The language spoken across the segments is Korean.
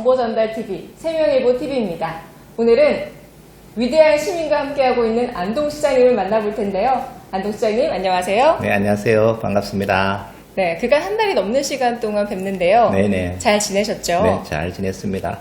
정보전달TV, 세명일보TV입니다. 오늘은 위대한 시민과 함께하고 있는 안동시장님을 만나볼 텐데요. 안동시장님, 안녕하세요. 네, 안녕하세요. 반갑습니다. 네, 그간 한 달이 넘는 시간 동안 뵙는데요. 네네. 잘 지내셨죠? 네, 잘 지냈습니다.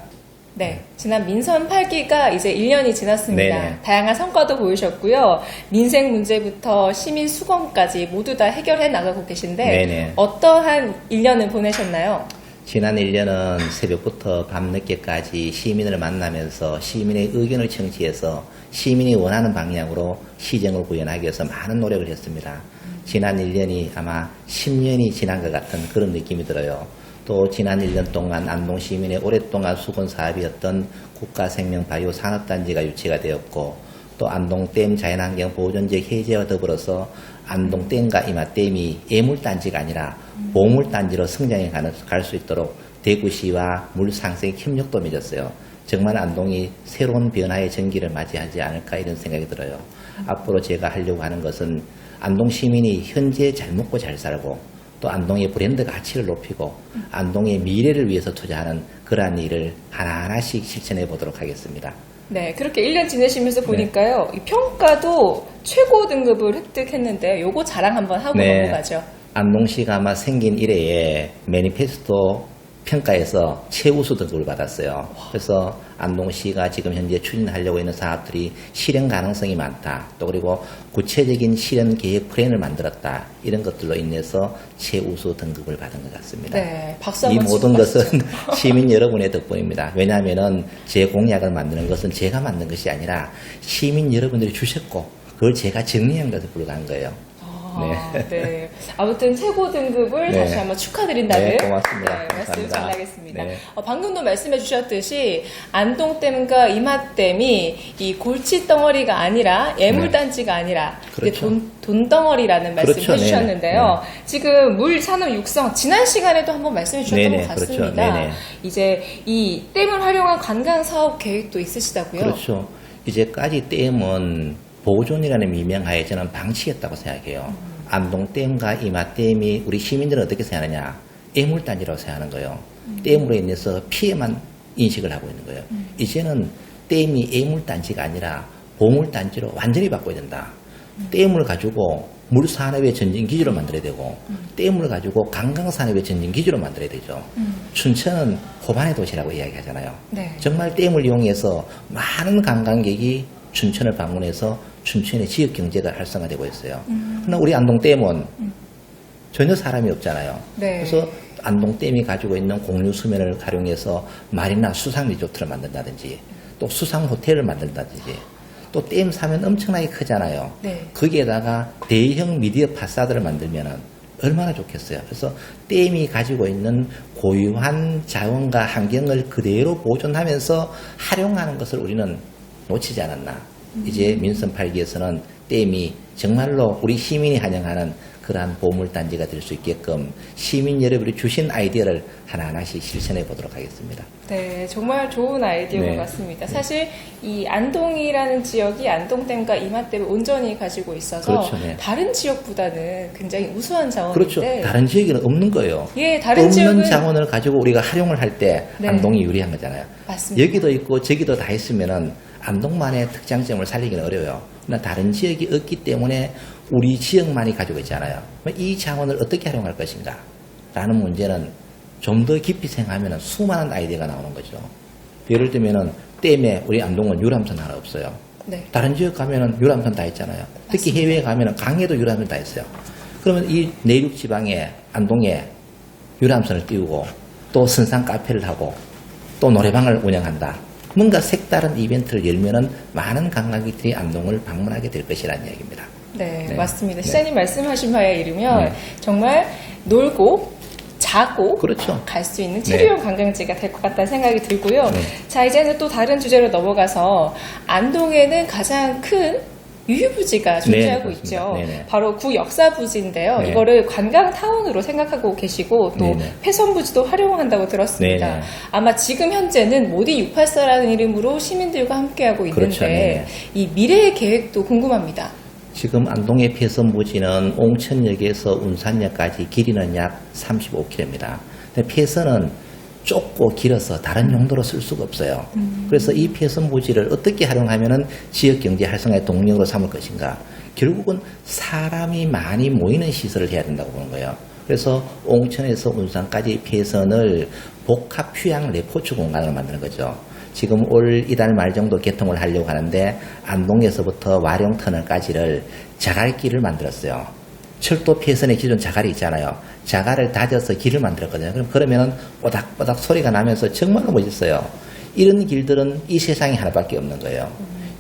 네, 지난 민선 8기가 이제 1년이 지났습니다. 네네. 다양한 성과도 보이셨고요. 민생 문제부터 시민 수건까지 모두 다 해결해 나가고 계신데 네네. 어떠한 1년을 보내셨나요? 지난 1년은 새벽부터 밤늦게까지 시민을 만나면서 시민의 의견을 청취해서 시민이 원하는 방향으로 시정을 구현하기 위해서 많은 노력을 했습니다. 지난 1년이 아마 10년이 지난 것 같은 그런 느낌이 들어요. 또 지난 1년 동안 안동 시민의 오랫동안 수건 사업이었던 국가생명바이오산업단지가 유치가 되었고, 또 안동댐 자연환경 보존지역 해제와 더불어서 안동댐과 이마댐이 예물단지가 아니라 보물단지로 성장해 갈 수 있도록 대구시와 물상생 협력도 맺었어요. 정말 안동이 새로운 변화의 전기를 맞이하지 않을까 이런 생각이 들어요. 앞으로 제가 하려고 하는 것은 안동 시민이 현재 잘 먹고 잘 살고 또 안동의 브랜드 가치를 높이고 안동의 미래를 위해서 투자하는 그러한 일을 하나하나씩 실천해 보도록 하겠습니다. 네, 그렇게 1년 지내시면서 보니까요. 이 평가도 최고 등급을 획득했는데 요거 자랑 한번 하고 넘어가죠. 안동시가 아마 생긴 이래에 매니페스토 평가에서 최우수 등급을 받았어요. 그래서 안동시가 지금 현재 추진하려고 있는 사업들이 실현 가능성이 많다. 또 그리고 구체적인 실현 계획 플랜을 만들었다. 이런 것들로 인해서 최우수 등급을 받은 것 같습니다. 네, 박수 이 한번 모든 치고 것은 시민 여러분의 덕분입니다. 왜냐하면은 제 공약을 만드는 것은 제가 만든 것이 아니라 시민 여러분들이 주셨고 그걸 제가 정리한 것에 불과한 거예요. 네. 아무튼 최고 등급을 네. 다시 한번 축하드린다는 네, 고맙습니다. 네, 말씀 감사합니다. 전하겠습니다. 네. 방금도 말씀해 주셨듯이 안동댐과 이마댐이 이 골칫덩어리가 아니라 예물단지가 아니라 그렇죠. 돈덩어리라는 말씀을 그렇죠. 해주셨는데요. 지금 물 산업 육성 지난 시간에도 한번 말씀해 주셨던 네네. 것 같습니다. 그렇죠. 이제 이 댐을 활용한 관광 사업 계획도 있으시다고요? 그렇죠. 이제까지 댐은 보존이라는 미명하에 저는 방치했다고 생각해요. 안동댐과 이마댐이 우리 시민들은 어떻게 생각하느냐. 예물단지라고 생각하는 거예요. 댐으로 인해서 피해만 인식을 하고 있는 거예요. 이제는 댐이 예물단지가 아니라 보물단지로 완전히 바꿔야 된다. 댐을 가지고 물산업의 전진기지로 만들어야 되고 댐을 가지고 관광산업의 전진기지로 만들어야 되죠. 춘천은 호반의 도시라고 이야기하잖아요. 네. 정말 댐을 이용해서 많은 관광객이 춘천을 방문해서 춘천의 지역 경제가 활성화되고 있어요. 그러나 우리 안동댐은 전혀 사람이 없잖아요. 네. 그래서 안동댐이 가지고 있는 공유 수면을 활용해서 마리나 수상 리조트를 만든다든지 또 수상 호텔을 만든다든지 또 댐 사면 엄청나게 크잖아요. 네. 거기에다가 대형 미디어 파사드를 만들면은 얼마나 좋겠어요. 그래서 댐이 가지고 있는 고유한 자원과 환경을 그대로 보존하면서 활용하는 것을 우리는 놓치지 않았나. 이제 민선 8기에서는 댐이 정말로 우리 시민이 환영하는 그러한 보물단지가 될 수 있게끔 시민 여러분이 주신 아이디어를 하나하나씩 실천해 보도록 하겠습니다. 네, 정말 좋은 아이디어 네. 같습니다. 사실 이 안동이라는 지역이 안동댐과 이마댐을 온전히 가지고 있어서 그렇죠, 네. 다른 지역보다는 굉장히 우수한 그렇죠. 자원인데 다른 지역에는 없는 거예요. 예, 다른 없는 지역은 자원을 가지고 우리가 활용을 할 때 네. 안동이 유리한 거잖아요. 맞습니다. 여기도 있고 저기도 다 있으면은 안동만의 특장점을 살리기는 어려워요. 그러나 다른 지역이 없기 때문에 우리 지역만이 가지고 있잖아요. 이 자원을 어떻게 활용할 것인가? 라는 문제는 좀 더 깊이 생각하면 수많은 아이디어가 나오는 거죠. 예를 들면은 댐에 우리 안동은 유람선 하나 없어요. 네. 다른 지역 가면은 유람선 다 있잖아요. 특히 맞습니다. 해외에 가면은 강에도 유람선 다 있어요. 그러면 이 내륙 지방에 안동에 유람선을 띄우고 또 선상 카페를 하고 또 노래방을 운영한다. 뭔가 색다른 이벤트를 열면은 많은 관광객들이 안동을 방문하게 될 것이라는 이야기입니다. 네, 네. 맞습니다. 네. 시장님 말씀하신 바에 이르면 네. 정말 놀고 자고 그렇죠. 갈 수 있는 체류형 관광지가 될 것 같다는 생각이 들고요. 네. 자, 이제는 또 다른 주제로 넘어가서 안동에는 가장 큰 유휴부지가 존재하고 그렇습니다. 있죠. 네네. 바로 구역사부지인데요. 네. 이거를 관광타운으로 생각하고 계시고 또 네네. 폐선부지도 활용한다고 들었습니다. 네네. 아마 지금 현재는 모디 684라는 이름으로 시민들과 함께하고 있는데 그렇죠. 네네. 이 미래의 계획도 궁금합니다. 지금 안동의 폐선부지는 옹천역에서 운산역까지 길이는 약 35km입니다. 폐선은 좁고 길어서 다른 용도로 쓸 수가 없어요. 그래서 이 폐선 부지를 어떻게 활용하면은 지역 경제 활성화의 동력으로 삼을 것인가. 결국은 사람이 많이 모이는 시설을 해야 된다고 보는 거예요. 그래서 옹천에서 운산까지 폐선을 복합 휴양 레포츠 공간을 만드는 거죠. 지금 올 이달 말 정도 개통을 하려고 하는데 안동에서부터 와룡터널까지를 자갈길을 만들었어요. 철도 폐선의 기존 자갈이 있잖아요. 자갈을 다져서 길을 만들었거든요. 그러면은 뽀닥뽀닥 소리가 나면서 정말로 멋있어요. 이런 길들은 이 세상에 하나밖에 없는 거예요.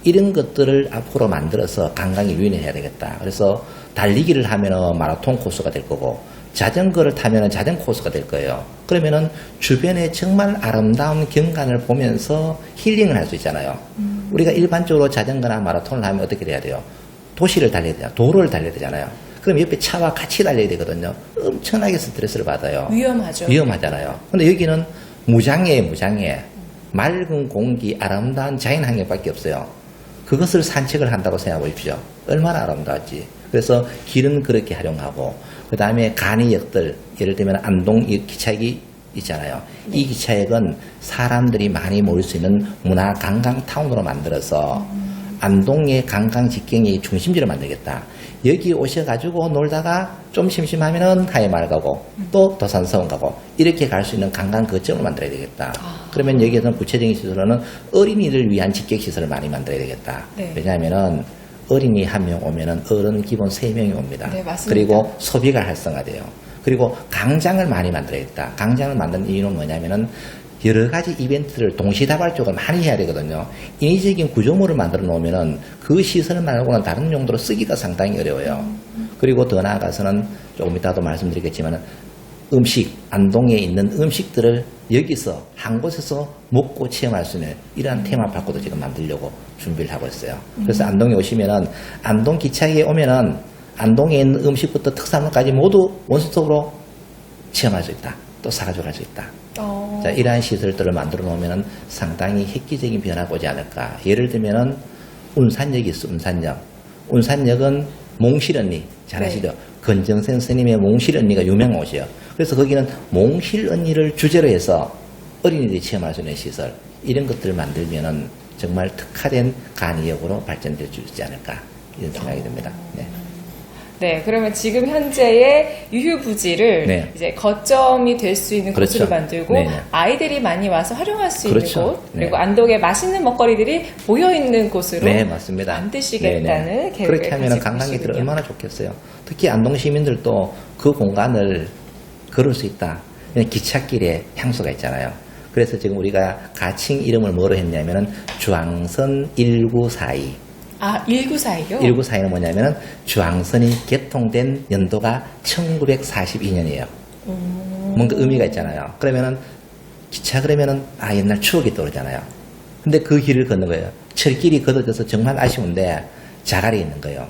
이런 것들을 앞으로 만들어서 관광에 유인해야 되겠다. 그래서 달리기를 하면은 마라톤 코스가 될 거고, 자전거를 타면은 자전거 코스가 될 거예요. 그러면은 주변에 정말 아름다운 경관을 보면서 힐링을 할 수 있잖아요. 우리가 일반적으로 자전거나 마라톤을 하면 어떻게 돼야 돼요? 도시를 달려야 돼요. 도로를 달려야 되잖아요. 그럼 옆에 차와 같이 달려야 되거든요. 엄청나게 스트레스를 받아요. 위험하죠. 위험하잖아요. 근데 여기는 무장애예요, 무장애. 맑은 공기, 아름다운 자연 환경밖에 없어요. 그것을 산책을 한다고 생각해 보십시오. 얼마나 아름다웠지. 그래서 길은 그렇게 활용하고, 그 다음에 간이역들, 예를 들면 안동 기차역이 있잖아요. 이 기차역은 사람들이 많이 모일 수 있는 문화 관광 타운으로 만들어서 안동의 관광 직경의 중심지를 만들겠다. 여기 오셔가지고 놀다가 좀 심심하면은 하회마을 가고 또 도산서원 가고 이렇게 갈 수 있는 관광 거점을 만들어야 되겠다. 그러면 여기에서는 구체적인 시설로는 어린이를 위한 직객시설을 많이 만들어야 되겠다. 네. 왜냐하면은 어린이 한 명 오면은 어른 기본 3명이 옵니다. 네, 맞습니다. 그리고 소비가 활성화돼요. 그리고 광장을 많이 만들어야겠다. 광장을 만든 이유는 뭐냐면은 여러 가지 이벤트를 동시다발적으로 많이 해야 되거든요. 인위적인 구조물을 만들어 놓으면은 그 시설 말고는 다른 용도로 쓰기가 상당히 어려워요. 그리고 더 나아가서는 조금 이따도 말씀드리겠지만 음식, 안동에 있는 음식들을 여기서 한 곳에서 먹고 체험할 수 있는 이러한 테마파크도 지금 만들려고 준비를 하고 있어요. 그래서 안동에 오시면은 안동 기차역에 오면은 안동에 있는 음식부터 특산물까지 모두 원스톱으로 체험할 수 있다. 또 사가지고 갈 수 있다. 자, 이러한 시설들을 만들어 놓으면 상당히 획기적인 변화가 오지 않을까. 예를 들면은 운산역이 있어, 운산역. 운산역은 몽실언니, 잘 아시죠? 네. 건정선 스님의 몽실언니가 유명한 곳이에요. 그래서 거기는 몽실언니를 주제로 해서 어린이들이 체험할 수 있는 시설, 이런 것들을 만들면은 정말 특화된 간이역으로 발전될 수 있지 않을까. 이런 생각이 듭니다. 네. 네, 그러면 지금 현재의 유휴부지를 네. 이제 거점이 될 수 있는 그렇죠. 곳으로 만들고 네네. 아이들이 많이 와서 활용할 수 그렇죠. 있는 곳, 그리고 네. 안동에 맛있는 먹거리들이 모여 있는 곳으로 네, 맞습니다. 만드시겠다는 네네. 계획을 그렇게 하면 가지고 관광객들 계시군요. 얼마나 좋겠어요. 특히 안동 시민들도 그 공간을 걸을 수 있다. 기찻길에 향수가 있잖아요. 그래서 지금 우리가 가칭 이름을 뭐로 했냐면은 주황선 1942. 아, 1942요? 1942는 뭐냐면은 주황선이 개통된 연도가 1942년이에요. 뭔가 의미가 있잖아요. 그러면은 기차 그러면은 옛날 추억이 떠오르잖아요. 근데 그 길을 걷는 거예요. 철길이 걷어져서 정말 아쉬운데 자갈이 있는 거예요.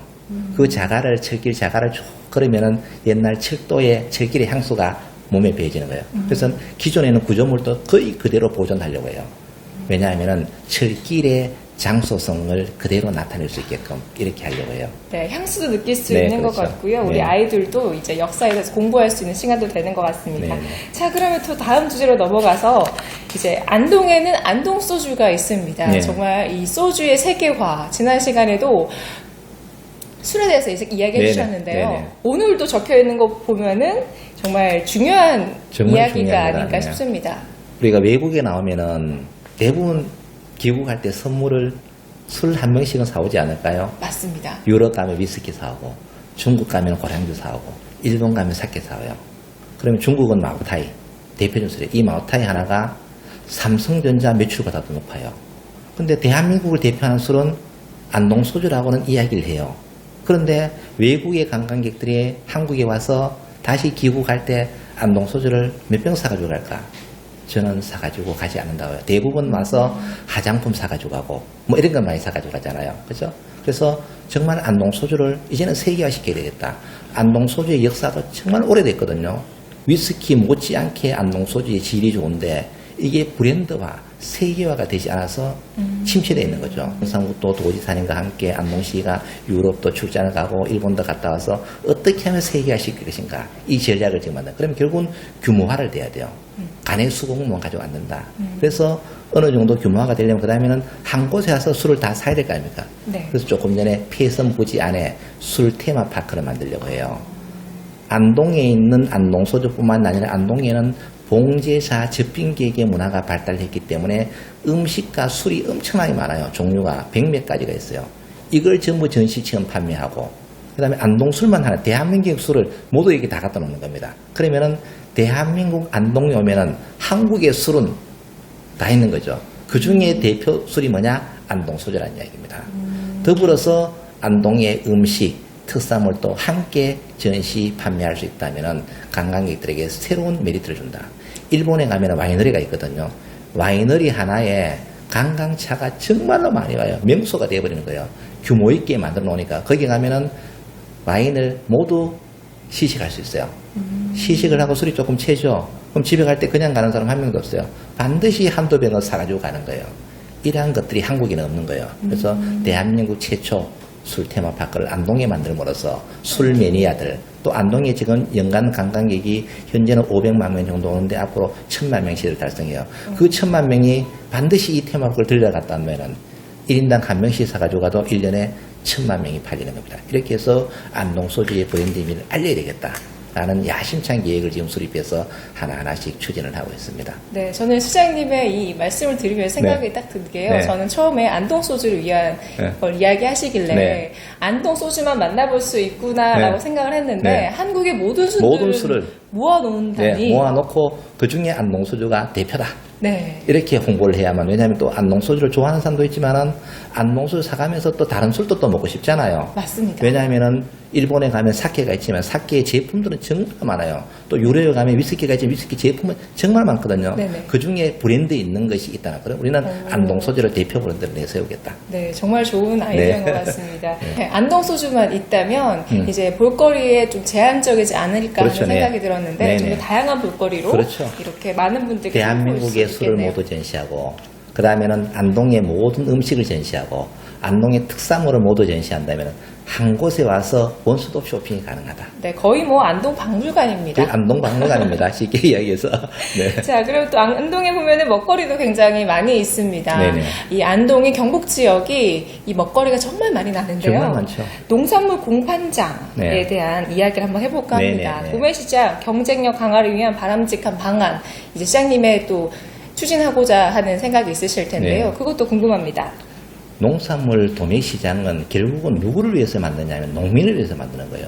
그 자갈을 철길 자갈을 쭉 걸으면은 옛날 철도의 철길의 향수가 몸에 배어지는 거예요. 그래서 기존에는 구조물도 거의 그대로 보존하려고 해요. 왜냐하면은 철길의 장소성을 그대로 나타낼 수 있게끔 이렇게 하려고 해요. 네, 향수도 느낄 수 네, 있는 그렇죠. 것 같고요. 우리 네. 아이들도 이제 역사에 대해서 공부할 수 있는 시간도 되는 것 같습니다. 네. 자, 그러면 또 다음 주제로 넘어가서 이제 안동에는 안동 소주가 있습니다. 네. 정말 이 소주의 세계화, 지난 시간에도 술에 대해서 이야기해 네네. 주셨는데요. 네네. 오늘도 적혀 있는 거 보면은 정말 중요한 정말 이야기가 중요합니다. 아닐까 네. 싶습니다. 우리가 외국에 나오면은 대부분 귀국할 때 선물을 술 한 병씩은 사오지 않을까요? 맞습니다. 유럽 가면 위스키 사오고, 중국 가면 고량주 사오고, 일본 가면 사케 사와요. 그러면 중국은 마오타이, 대표적 술이에요. 이 마오타이 하나가 삼성전자 매출보다 더 높아요. 근데 대한민국을 대표하는 술은 안동 소주라고는 이야기를 해요. 그런데 외국의 관광객들이 한국에 와서 다시 귀국할 때 안동 소주를 몇 병 사가지고 갈까? 저는 사가지고 가지 않는다고요. 대부분 와서 화장품 사가지고 가고, 뭐 이런 걸 많이 사가지고 가잖아요. 그죠? 그래서 정말 안동 소주를 이제는 세계화 시켜야 되겠다. 안동 소주의 역사도 정말 오래됐거든요. 위스키 못지않게 안동 소주의 질이 좋은데 이게 브랜드화, 세계화가 되지 않아서 침체되어 있는 거죠. 경상북도 도지사님과 함께 안동시가 유럽도 출장을 가고 일본도 갔다 와서 어떻게 하면 세계화시킬 것인가 이 전략을 지금 만든다. 그러면 결국은 규모화를 돼야 돼요. 간의 수공무만 가지고 안 된다. 그래서 어느 정도 규모화가 되려면 그 다음에는 한 곳에 와서 술을 다 사야 될 거 아닙니까? 네. 그래서 조금 전에 폐선 부지 안에 술 테마파크를 만들려고 해요. 안동에 있는 안동소주뿐만 아니라 안동에는 봉제사 접빙계획의 문화가 발달했기 때문에 음식과 술이 엄청나게 많아요. 종류가 100몇 가지가 있어요. 이걸 전부 전시 체험 판매하고 그 다음에 안동술만 하나 대한민국 술을 모두 이렇게 다 갖다 놓는 겁니다. 그러면은 대한민국 안동에 오면은 한국의 술은 다 있는 거죠. 그 중에 대표 술이 뭐냐? 안동소주라는 이야기입니다. 더불어서 안동의 음식, 특산물도 함께 전시 판매할 수 있다면 관광객들에게 새로운 메리트를 준다. 일본에 가면 와이너리가 있거든요. 와이너리 하나에 관광차가 정말로 많이 와요. 명소가 되어버리는 거예요. 규모 있게 만들어 놓으니까 거기 가면은 와인을 모두 시식할 수 있어요. 시식을 하고 술이 조금 채죠. 그럼 집에 갈 때 그냥 가는 사람 한 명도 없어요. 반드시 한두 병을 사가지고 가는 거예요. 이러한 것들이 한국에는 없는 거예요. 그래서 대한민국 최초 술 테마파크를 안동에 만들므로써 술 매니아들 또 안동에 지금 연간 관광객이 현재는 500만 명 정도 오는데 앞으로 1000만 명 시를 달성해요. 그 1000만 명이 반드시 이 테마파크를 들려갔다면은 1인당 한 명씩 사가지고 가도 1년에 1000만 명이 팔리는 겁니다. 이렇게 해서 안동 소주의 브랜드 이미를 알려야 되겠다. 라는 야심찬 계획을 지금 수립해서 하나하나씩 추진을 하고 있습니다. 네, 저는 시장님의 이 말씀을 들으면서 생각이 딱 든 게요. 네. 저는 처음에 안동 소주를 위한 네. 걸 이야기하시길래 네. 안동 소주만 만나볼 수 있구나라고 네. 생각을 했는데 네. 한국의 모든 술을 네, 모아놓는다니. 모아놓고 그 중에 안동 소주가 대표다. 네. 이렇게 홍보를 해야만. 왜냐하면 또 안동 소주를 좋아하는 사람도 있지만은 안동 소주 사가면서 또 다른 술도 또 먹고 싶잖아요. 맞습니다. 왜냐하면은 일본에 가면 사케가 있지만 사케의 제품들은 정말 많아요. 또 유럽에 가면 위스키가 있지만 위스키 제품은 정말 많거든요. 네네. 그 중에 브랜드 있는 것이 있다. 그럼 우리는 안동 소주를 대표 브랜드를 내세우겠다. 네, 정말 좋은 아이디어인 네. 것 같습니다. 네, 안동 소주만 있다면 이제 볼거리에 좀 제한적이지 않을까 그렇죠, 하는 네. 생각이 들었는데 네, 좀 더 네. 다양한 볼거리로 그렇죠. 이렇게 많은 분들께 대한민국의 선보일 수 술을 있겠네요. 모두 전시하고 그 다음에는 안동의 모든 음식을 전시하고 안동의 특산물을 모두 전시한다면 한 곳에 와서 원스톱 쇼핑이 가능하다. 네, 거의 뭐 안동 박물관입니다. 그 안동 박물관입니다. 쉽게 이야기해서. 네. 자, 그리고 또 안동에 보면은 먹거리도 굉장히 많이 있습니다. 네네. 이 안동의 경북 지역이 이 먹거리가 정말 많이 나는데요. 정말 많죠. 농산물 공판장에 네. 대한 이야기를 한번 해볼까 합니다. 네네네. 도매시장 경쟁력 강화를 위한 바람직한 방안, 이제 시장님의 또 추진하고자 하는 생각이 있으실 텐데요. 네. 그것도 궁금합니다. 농산물 도매시장은 결국은 누구를 위해서 만드냐면 농민을 위해서 만드는 거예요.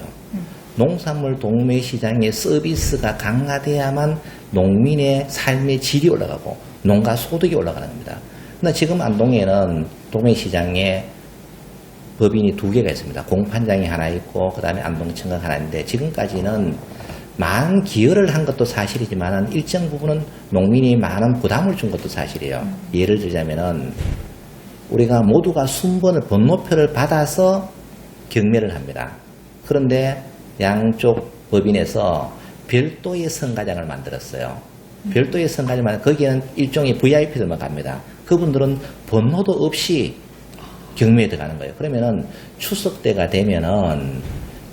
농산물 도매시장의 서비스가 강화돼야만 농민의 삶의 질이 올라가고 농가 소득이 올라가는 겁니다. 그러나 지금 안동에는 도매시장에 법인이 2개가 있습니다. 공판장이 하나 있고 그 다음에 안동청각 하나 있는데 지금까지는 많은 기여를 한 것도 사실이지만 일정 부분은 농민이 많은 부담을 준 것도 사실이에요. 예를 들자면은 우리가 모두가 순번을 번호표를 받아서 경매를 합니다. 그런데 양쪽 법인에서 별도의 선가장을 만들었어요. 별도의 선가장을 거기에는 일종의 VIP들만 갑니다. 그분들은 번호도 없이 경매에 들어가는 거예요. 그러면은 추석 때가 되면은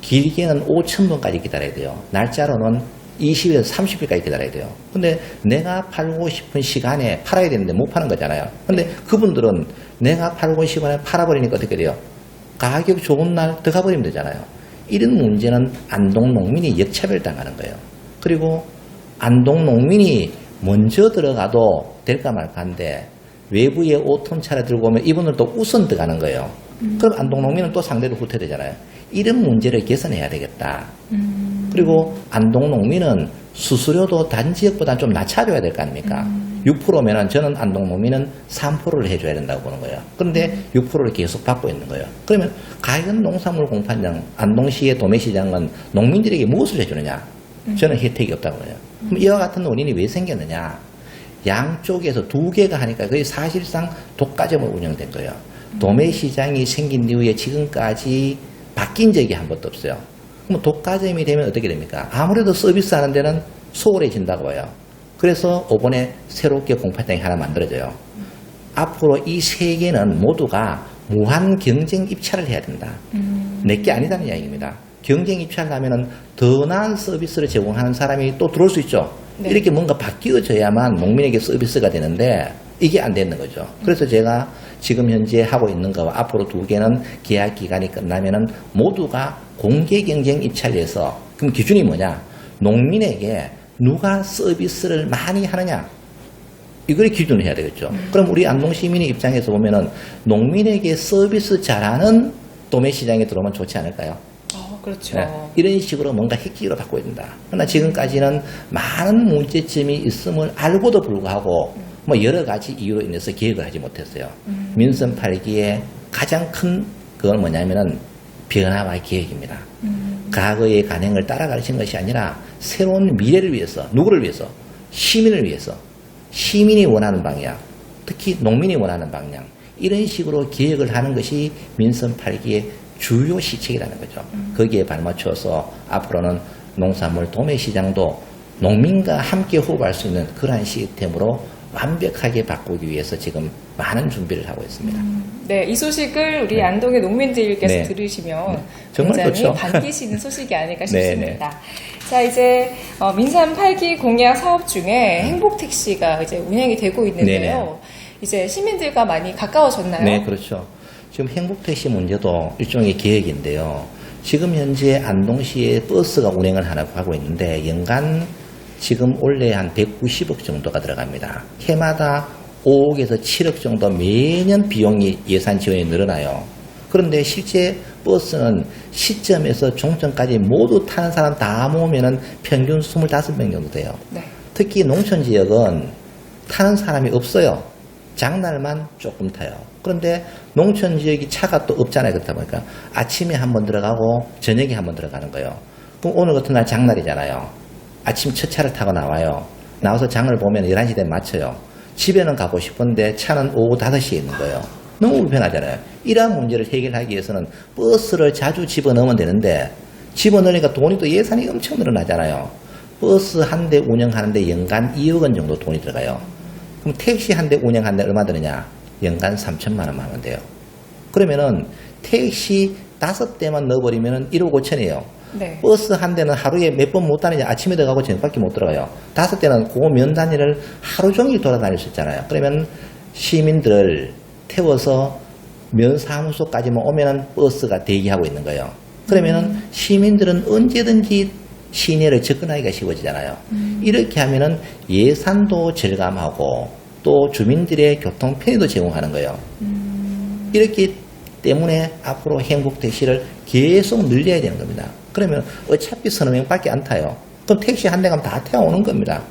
길게는 5,000번까지 기다려야 돼요. 날짜로는 20일에서 30일까지 기다려야 돼요. 근데 내가 팔고 싶은 시간에 팔아야 되는데 못 파는 거잖아요. 근데 그분들은 내가 팔고 싶은 시간에 팔아버리니까 어떻게 돼요? 가격 좋은 날 들어가 버리면 되잖아요. 이런 문제는 안동 농민이 역차별 당하는 거예요. 그리고 안동 농민이 먼저 들어가도 될까 말까 한데 외부에 5톤 차를 들고 오면 이분들도 우선 들어가는 거예요. 그럼 안동 농민은 또 상대로 후퇴 되잖아요. 이런 문제를 개선해야 되겠다. 그리고 안동 농민은 수수료도 단 지역보다 좀 낮춰줘야 될 거 아닙니까? 6%면은 저는 안동 농민은 3%를 해줘야 된다고 보는 거예요. 그런데 6%를 계속 받고 있는 거예요. 그러면 가연 농산물 공판장, 안동시의 도매시장은 농민들에게 무엇을 해주느냐? 저는 혜택이 없다고 그래요. 그럼 이와 같은 원인이 왜 생겼느냐? 양쪽에서 2개가 하니까 거의 사실상 독과점으로 운영된 거예요. 도매시장이 생긴 이후에 지금까지 바뀐 적이 한 번도 없어요. 그럼 독과점이 되면 어떻게 됩니까? 아무래도 서비스하는 데는 소홀해진다고 해요. 그래서 이번에 새롭게 공판장이 하나 만들어져요. 앞으로 이 세 개는 모두가 무한 경쟁 입찰을 해야 된다. 내게 아니다는 이야기입니다. 경쟁 입찰을 하면은 더 나은 서비스를 제공하는 사람이 또 들어올 수 있죠. 네. 이렇게 뭔가 바뀌어져야만 농민에게 서비스가 되는데 이게 안 되는 거죠. 그래서 제가 지금 현재 하고 있는 거와 앞으로 두 개는 계약 기간이 끝나면은 모두가 공개 경쟁 입찰에서 그럼 기준이 뭐냐? 농민에게 누가 서비스를 많이 하느냐? 이걸 기준으로 해야 되겠죠. 그럼 우리 안동 시민의 입장에서 보면은 농민에게 서비스 잘하는 도매 시장에 들어오면 좋지 않을까요? 그렇죠. 네. 이런 식으로 뭔가 획기로 바꿔야 된다. 그러나 지금까지는 많은 문제점이 있음을 알고도 불구하고 뭐 여러 가지 이유로 인해서 계획을 하지 못했어요. 민선 8기의 가장 큰 그건 뭐냐면은 변화와 계획입니다. 과거의 관행을 따라가신 것이 아니라 새로운 미래를 위해서, 누구를 위해서? 시민을 위해서. 시민이 원하는 방향, 특히 농민이 원하는 방향, 이런 식으로 계획을 하는 것이 민선 8기의 주요 시책이라는 거죠. 거기에 발맞춰서 앞으로는 농산물 도매시장도 농민과 함께 호흡할 수 있는 그러한 시스템으로 완벽하게 바꾸기 위해서 지금 많은 준비를 하고 있습니다. 네, 이 소식을 우리 네. 안동의 농민들께서 네. 들으시면 정말 굉장히 좋죠. 반기시는 소식이 아닐까 네, 싶습니다. 자, 이제 민산 8기 공약 사업 중에 행복택시가 이제 운영이 되고 있는데요. 네네. 이제 시민들과 많이 가까워졌나요? 네, 그렇죠. 지금 행복택시 문제도 일종의 계획인데요. 지금 현재 안동시에 버스가 운행을 하고 있는데 연간 지금 원래 한 190억 정도가 들어갑니다. 해마다 5억에서 7억 정도 매년 비용이 예산 지원이 늘어나요. 그런데 실제 버스는 시점에서 종점까지 모두 타는 사람 다 모으면은 평균 25명 정도 돼요. 네. 특히 농촌 지역은 타는 사람이 없어요. 장날만 조금 타요. 그런데 농촌 지역이 차가 또 없잖아요. 그렇다 보니까 아침에 한번 들어가고 저녁에 한번 들어가는 거예요. 그럼 오늘 같은 날 장날이잖아요. 아침 첫 차를 타고 나와요. 나와서 장을 보면 11시 되면 마쳐요. 집에는 가고 싶은데 차는 오후 5시에 있는 거예요. 너무 불편하잖아요. 이러한 문제를 해결하기 위해서는 버스를 자주 집어넣으면 되는데 집어넣으니까 돈이 또 예산이 엄청 늘어나잖아요. 버스 한 대 운영하는데 연간 2억 원 정도 돈이 들어가요. 그럼 택시 한 대 운영하는데 얼마 드느냐? 연간 3천만 원만 하면 돼요. 그러면은 택시 5대만 넣어버리면은 1억 5천이에요. 네. 버스 한 대는 하루에 몇 번 못 다니냐? 아침에 들어가고 저녁밖에 못 들어가요. 5대는 그 면 단위를 하루 종일 돌아다닐 수 있잖아요. 그러면 시민들을 태워서 면 사무소까지만 오면은 버스가 대기하고 있는 거예요. 그러면은 시민들은 언제든지 시내를 접근하기가 쉬워지잖아요. 이렇게 하면은 예산도 절감하고 또 주민들의 교통 편의도 제공하는 거예요. 이렇기 때문에 앞으로 행복택시를 계속 늘려야 되는 겁니다. 그러면 어차피 서너 명밖에 안 타요. 그럼 택시 한 대 가면 다 태워오는 겁니다.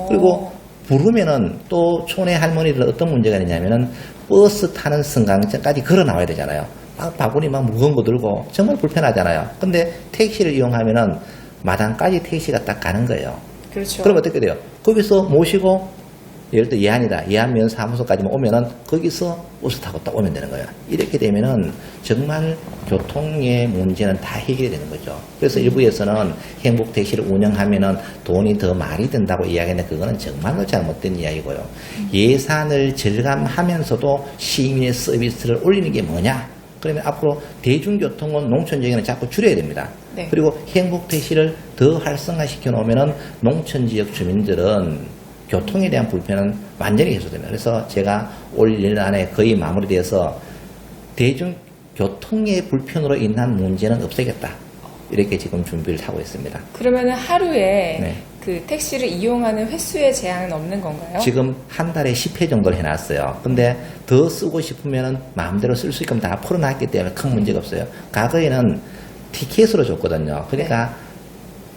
그리고 부르면은 또 촌의 할머니들 어떤 문제가 있냐면은 버스 타는 승강장까지 걸어 나와야 되잖아요. 막 바구니 막 무거운 거 들고 정말 불편하잖아요. 근데 택시를 이용하면은 마당까지 택시가 딱 가는 거예요. 그렇죠. 그럼 어떻게 돼요? 거기서 모시고 예를 들어 예안이다. 예안면 사무소까지만 오면은 거기서 버스 타고 딱 오면 되는 거예요. 이렇게 되면은 정말 교통의 문제는 다 해결이 되는 거죠. 그래서 일부에서는 행복택시를 운영하면은 돈이 더 많이 든다고 이야기했는데 그거는 정말로 잘못된 이야기고요. 예산을 절감하면서도 시민의 서비스를 올리는 게 뭐냐? 그러면 앞으로 대중교통은 농촌 지역에는 자꾸 줄여야 됩니다. 네. 그리고 행복택시를 더 활성화시켜 놓으면은 농촌 지역 주민들은 교통에 대한 불편은 완전히 해소됩니다. 그래서 제가 올 1년 안에 거의 마무리되어서 대중교통의 불편으로 인한 문제는 없애겠다. 이렇게 지금 준비를 하고 있습니다. 그러면은 하루에 네. 그 택시를 이용하는 횟수의 제한은 없는 건가요? 지금 한 달에 10회 정도를 해놨어요. 근데 더 쓰고 싶으면은 마음대로 쓸 수 있게끔 다 풀어놨기 때문에 큰 문제가 없어요. 과거에는 티켓으로 줬거든요. 그러니까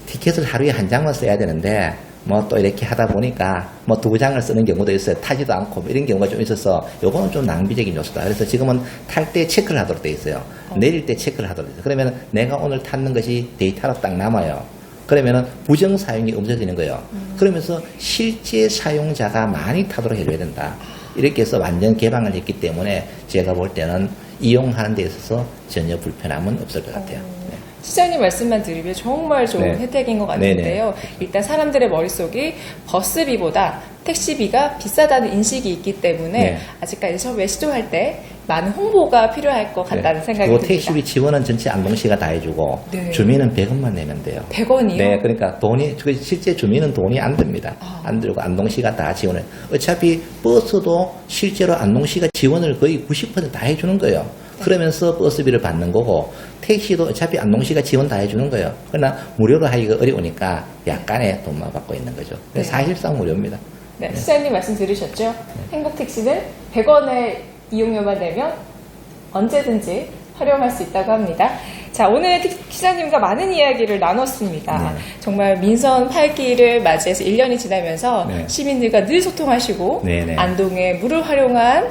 티켓을 하루에 한 장만 써야 되는데 뭐 또 이렇게 하다 보니까 뭐 2장을 쓰는 경우도 있어요. 타지도 않고 뭐 이런 경우가 좀 있어서 요거는 좀 낭비적인 요소다. 그래서 지금은 탈 때 체크를 하도록 돼 있어요. 내릴 때 체크를 하도록 돼 있어요. 그러면 내가 오늘 탔는 것이 데이터로 딱 남아요. 그러면은 부정 사용이 없어지는 거예요. 그러면서 실제 사용자가 많이 타도록 해줘야 된다. 이렇게 해서 완전 개방을 했기 때문에 제가 볼 때는 이용하는 데 있어서 전혀 불편함은 없을 것 같아요. 네. 시장님 말씀만 들으면 정말 좋은 네. 혜택인 것 같은데요. 일단 사람들의 머릿속이 버스비보다 택시비가 비싸다는 인식이 있기 때문에 네. 아직까지 처음에 시도할 때 많은 홍보가 필요할 것 같다는 생각이 그리고 듭니다. 택시비 지원은 전체 안동시가 다 해주고 네. 주민은 100원만 내면 돼요. 100원이요? 네, 그러니까 실제 주민은 돈이 안 듭니다. 안 들고 안동시가 다 지원을. 어차피 버스도 실제로 안동시가 지원을 거의 90% 다 해주는 거예요. 그러면서 버스비를 받는 거고 택시도 어차피 안동시가 지원 다 해주는 거예요. 그러나 무료로 하기가 어려우니까 약간의 돈만 받고 있는 거죠. 네. 사실상 무료입니다. 네, 시장님 말씀 들으셨죠? 행복택시는 100원의 이용료만 내면 언제든지 활용할 수 있다고 합니다. 자, 오늘 시장님과 많은 이야기를 나눴습니다. 네. 정말 민선 8기를 맞이해서 1년이 지나면서 네. 시민들과 늘 소통하시고 네, 네. 안동의 물을 활용한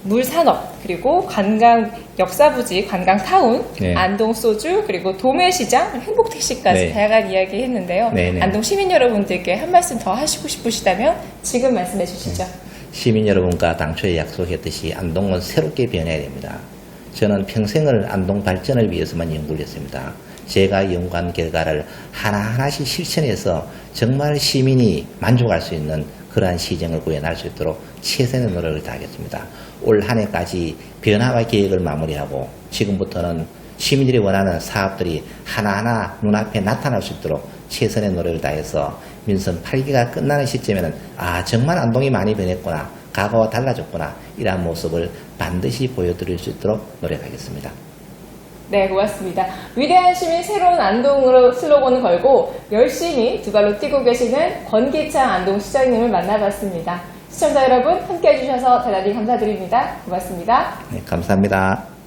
물산업 그리고 관광 역사부지 관광타운 네. 안동 소주 그리고 도매시장 행복택시까지 네. 다양한 이야기 했는데요. 네, 네. 안동 시민 여러분들께 한 말씀 더 하시고 싶으시다면 지금 말씀해 주시죠. 시민 여러분과 당초에 약속했듯이 안동은 새롭게 변해야 됩니다. 저는 평생을 안동 발전을 위해서만 연구를 했습니다. 제가 연구한 결과를 하나하나씩 실천해서 정말 시민이 만족할 수 있는 그러한 시정을 구현할 수 있도록 최선의 노력을 다하겠습니다. 올 한 해까지 변화와 계획을 마무리하고 지금부터는 시민들이 원하는 사업들이 하나하나 눈앞에 나타날 수 있도록 최선의 노력을 다해서 민선 8기가 끝나는 시점에는 아 정말 안동이 많이 변했구나, 과거와 달라졌구나, 이러한 모습을 반드시 보여드릴 수 있도록 노력하겠습니다. 네, 고맙습니다. 위대한 시민 새로운 안동으로 슬로건을 걸고 열심히 두 발로 뛰고 계시는 권기창 안동시장님을 만나봤습니다. 시청자 여러분 함께해 주셔서 대단히 감사드립니다. 고맙습니다. 네, 감사합니다.